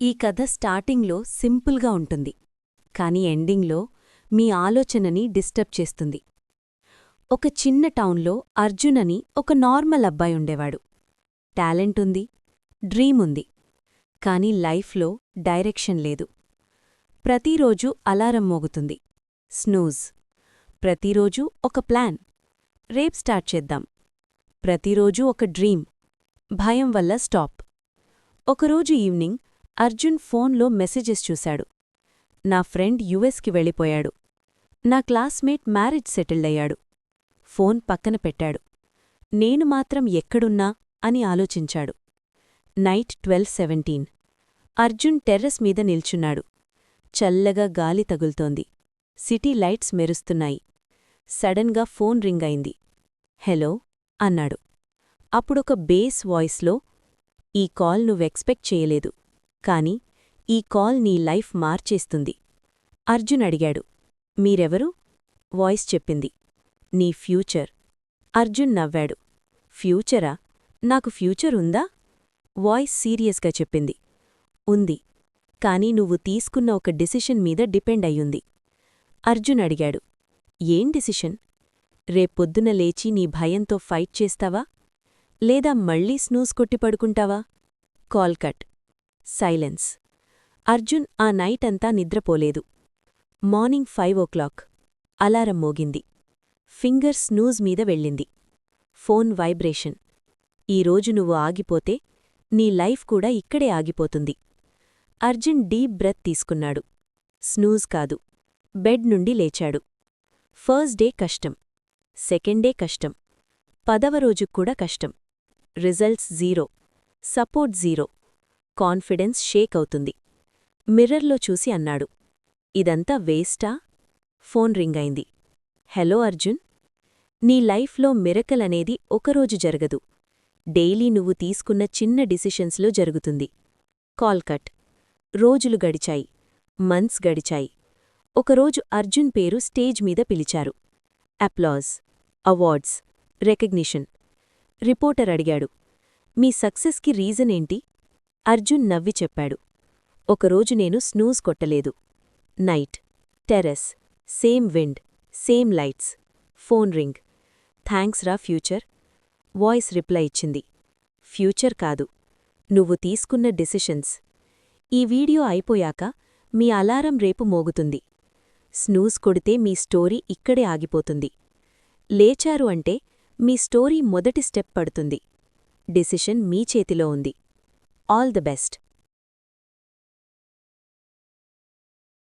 ఈ కథ స్టార్టింగ్లో సింపుల్గా ఉంటుంది, కాని ఎండింగ్లో మీ ఆలోచనని డిస్టర్బ్ చేస్తుంది. ఒక చిన్న టౌన్లో అర్జున్ అని ఒక నార్మల్ అబ్బాయి ఉండేవాడు. టాలెంట్ ఉంది, డ్రీమ్ ఉంది, కాని లైఫ్లో డైరెక్షన్ లేదు. ప్రతిరోజూ అలారం మోగుతుంది, స్నూజ్. ప్రతిరోజూ ఒక ప్లాన్, రేప్ స్టార్ట్ చేద్దాం. ప్రతిరోజూ ఒక డ్రీమ్, భయం వల్ల స్టాప్. ఒకరోజు ఈవినింగ్ అర్జున్ ఫోన్లో మెసేజెస్ చూశాడు. నా ఫ్రెండ్ యుఎస్కి వెళ్ళిపోయాడు. నా క్లాస్మేట్ మ్యారేజ్ సెటిల్డయ్యాడు. ఫోన్ పక్కన పెట్టాడు. నేను మాత్రం ఎక్కడున్నా అని ఆలోచించాడు. నైట్ 12:17. అర్జున్ టెర్రస్ మీద నిల్చున్నాడు. చల్లగా గాలి తగులుతోంది. సిటీ లైట్స్ మెరుస్తున్నాయి. సడన్గా ఫోన్ రింగ్ అయింది. హెలో అన్నాడు. అప్పుడొక బేస్ వాయిస్లో, ఈ కాల్ నువ్వెక్స్పెక్ట్ చేయలేదు, కాని ఈ కాల్ నీ లైఫ్ మార్చేస్తుంది. అర్జున్ అడిగాడు, మీరెవరు? వాయిస్ చెప్పింది, నీ ఫ్యూచర్. అర్జున్ నవ్వాడు. ఫ్యూచరా? నాకు ఫ్యూచర్ ఉందా? వాయిస్ సీరియస్గా చెప్పింది, ఉంది, కాని నువ్వు తీసుకున్న ఒక డిసిషన్ మీద డిపెండ్ అయ్యుంది. అర్జున్ అడిగాడు, ఏం డిసిషన్? రేపొద్దున లేచి నీ భయంతో ఫైట్ చేస్తావా, లేదా మళ్లీ స్నూస్ కొట్టి పడుకుంటావా? Call cut. సైలెన్స్. అర్జున్ ఆ నైటంతా నిద్రపోలేదు. మార్నింగ్ 5 అలారం మోగింది. ఫింగర్ స్నూజ్ మీద వెళ్ళింది. Phone vibration. ఈరోజు నువ్వు ఆగిపోతే నీ లైఫ్ కూడా ఇక్కడే ఆగిపోతుంది. అర్జున్ డీప్ బ్రెత్ తీసుకున్నాడు. స్నూజ్ కాదు. బెడ్ నుండి లేచాడు. ఫస్ట్ డే కష్టం, సెకండ్ డే కష్టం, 10వ రోజుక్కూడా కష్టం. రిజల్ట్స్ 0, సపోర్ట్ 0, కాన్ఫిడెన్స్ షేక్ అవుతుంది. మిర్రర్లో చూసి అన్నాడు, ఇదంతా వేస్టా? ఫోన్ రింగ్ అయింది. హలో అర్జున్, నీ లైఫ్లో మిరకల్ అనేది ఒకరోజు జరగదు. డైలీ నువ్వు తీసుకున్న చిన్న డిసిషన్స్లో జరుగుతుంది. Call cut. రోజులు గడిచాయి, మంత్స్ గడిచాయి. ఒకరోజు అర్జున్ పేరు స్టేజ్ మీద పిలిచారు. Applause, awards, recognition. రిపోర్టర్ అడిగాడు, మీ సక్సెస్కి రీజన్ ఏంటి? అర్జున్ నవ్వి చెప్పాడు, ఒకరోజు నేను స్నూజ్ కొట్టలేదు. Night, terrace, same wind, same lights. Phone ring. Thanks రా ఫ్యూచర్. వాయిస్ రిప్లై ఇచ్చింది, ఫ్యూచర్ కాదు, నువ్వు తీసుకున్న డిసిషన్స్. ఈ వీడియో అయిపోయాక మీ అలారం రేపు మోగుతుంది. స్నూజ్ కొడితే మీ స్టోరీ ఇక్కడే ఆగిపోతుంది. లేచారు అంటే మీ స్టోరీ మొదటి స్టెప్ పడుతుంది. డిసిషన్ మీ చేతిలో ఉంది. All the best.